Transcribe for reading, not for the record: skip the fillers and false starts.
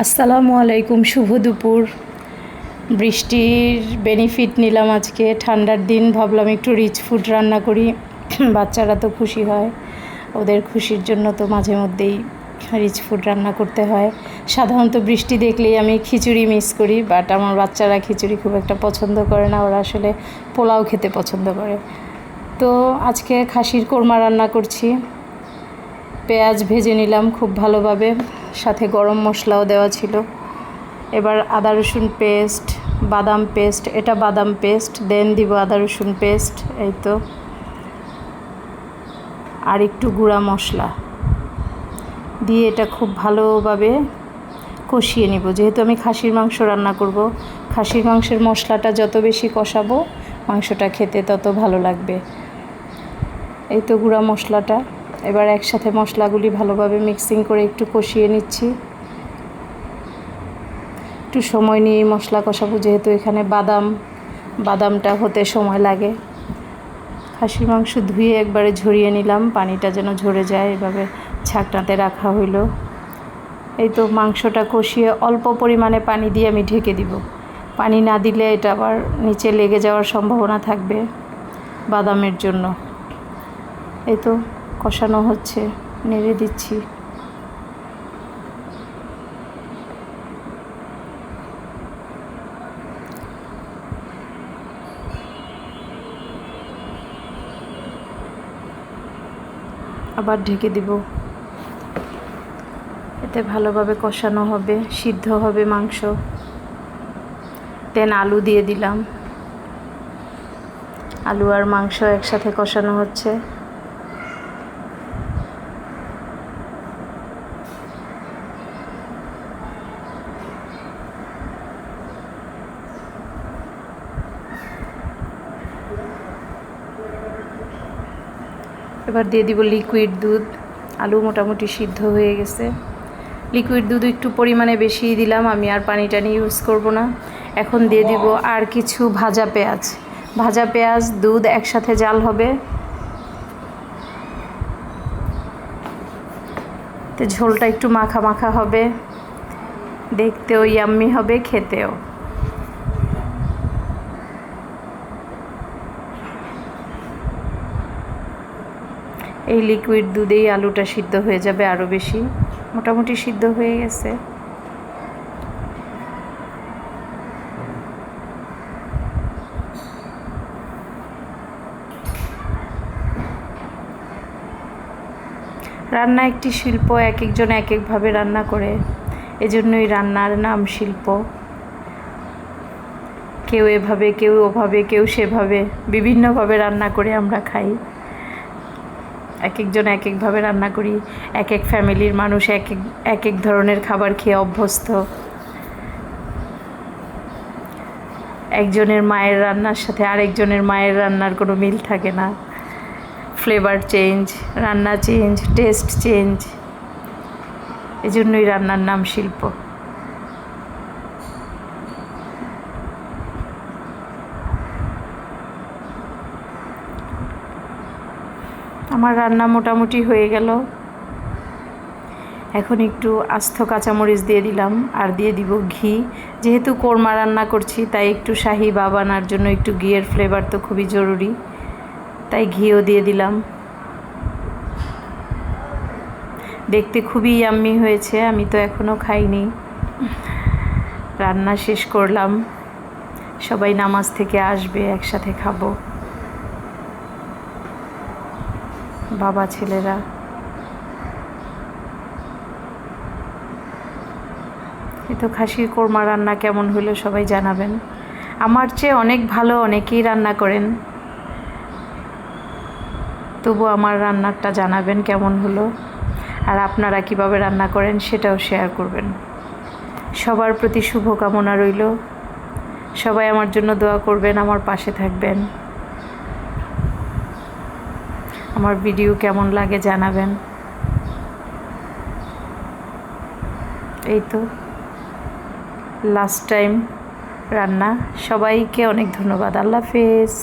আসসালামু আলাইকুম, শুভ দুপুর। বৃষ্টির বেনিফিট নিলাম আজকে, ঠান্ডার দিন, ভাবলাম একটু রিচ ফুড রান্না করি। বাচ্চারা তো খুশি হয়, ওদের খুশির জন্য তো মাঝে মধ্যেই রিচ ফুড রান্না করতে হয়। সাধারণত বৃষ্টি দেখলেই আমি খিচুড়ি মিস করি, বাট আমার বাচ্চারা খিচুড়ি খুব একটা পছন্দ করে না, ওরা আসলে পোলাও খেতে পছন্দ করে। তো আজকে খাসির কোরমা রান্না করছি। পেঁয়াজ ভেজে নিলাম খুব ভালোভাবে, সাথে গরম মশলাও দেওয়া ছিল। এবার আদা রসুন পেস্ট, বাদাম পেস্ট, এটা বাদাম পেস্ট, দেন দিব আদা রসুন পেস্ট, এই তো। আর একটু গুঁড়া মশলা দিয়ে এটা খুব ভালোভাবে কষিয়ে নিব। যেহেতু আমি খাসির মাংস রান্না করব, খাসির মাংসের মশলাটা যত বেশি কষাবো মাংসটা খেতে তত ভালো লাগবে। এই তো গুঁড়া মশলাটা, এবার একসাথে মশলাগুলি ভালোভাবে মিক্সিং করে একটু কষিয়ে নিচ্ছি। একটু সময় নিয়ে মশলা কষাবো, যেহেতু এখানে বাদামটা হতে সময় লাগে। খাসির মাংস ধুয়ে একবারে ঝরিয়ে নিলাম, পানিটা যেন ঝরে যায়, এভাবে ছাকনাতে রাখা হইল। এই তো মাংসটা কষিয়ে অল্প পরিমাণে পানি দিয়ে আমি ঢেকে দিব। পানি না দিলে এটা আবার নিচে লেগে যাওয়ার সম্ভাবনা থাকবে বাদামের জন্য। এই তো কষানো হচ্ছে, নেড়ে দিচ্ছি। আবার ঢেকে দিব, এতে ভালোভাবে কষানো হবে, সিদ্ধ হবে মাংস। দেন আলু দিয়ে দিলাম, আলু আর মাংস একসাথে কষানো হচ্ছে। এবার দিয়ে দিব লিকুইড দুধ। আলু মোটামুটি সিদ্ধ হয়ে গেছে, লিকুইড দুধ একটু পরিমাণে বেশিই দিলাম, আমি আর পানি টানি ইউজ করব না। এখন দিয়ে দিব আর কিছু ভাজা পেঁয়াজ, দুধ একসাথে জাল হবে, তো ঝোলটা একটু মাখা মাখা হবে, দেখতেও ইয়াম্মি হবে, খেতেও। এই লিকুইড দুধেই আলুটা সিদ্ধ হয়ে যাবে আরও বেশি, মোটামুটি সিদ্ধ হয়ে গেছে। রান্না একটি শিল্প, এক একজন এক একভাবে রান্না করে, এজন্যই রান্নার নাম শিল্প। কেউ এভাবে, কেউ ওভাবে, কেউ সেভাবে, বিভিন্নভাবে রান্না করে আমরা খাই। এক একজন এক একভাবে রান্না করি, এক এক ফ্যামিলির মানুষ এক এক ধরনের খাবার খেয়ে অভ্যস্ত। একজনের মায়ের রান্নার সাথে আরেকজনের মায়ের রান্নার কোনো মিল থাকে না, ফ্লেভার চেঞ্জ, রান্না চেঞ্জ, টেস্ট চেঞ্জ, এজন্যই রান্নার নাম শিল্প। আমার রান্না মোটামুটি হয়ে গেল। এখন একটু আস্ত কাঁচামরিচ দিয়ে দিলাম, আর দিয়ে দিব ঘি। যেহেতু কোরমা রান্না করছি, তাই একটু শাহি ভাব আনার জন্য একটু ঘিয়ের ফ্লেভার তো খুবই জরুরি, তাই ঘিও দিয়ে দিলাম। দেখতে খুবই ইয়াম্মি হয়েছে, আমি তো এখনও খাইনি। রান্না শেষ করলাম, সবাই নামাজ থেকে আসবে, একসাথে খাবো, বাবা ছেলেরা। এই তো খাসির কোরমা রান্না কেমন হলো সবাই জানাবেন। আমার চেয়ে অনেক ভালো অনেকেই রান্না করেন, তবু আমার রান্নাটা জানাবেন কেমন হলো, আর আপনারা কিভাবে রান্না করেন সেটাও শেয়ার করবেন। সবার প্রতি শুভকামনা রইল, সবাই আমার জন্য দোয়া করবেন, আমার পাশে থাকবেন। আমার ভিডিও কেমন লাগে জানাবেন। এই তো লাস্ট টাইম রান্না, সবাইকে অনেক ধন্যবাদ। আল্লাহ হাফেজ।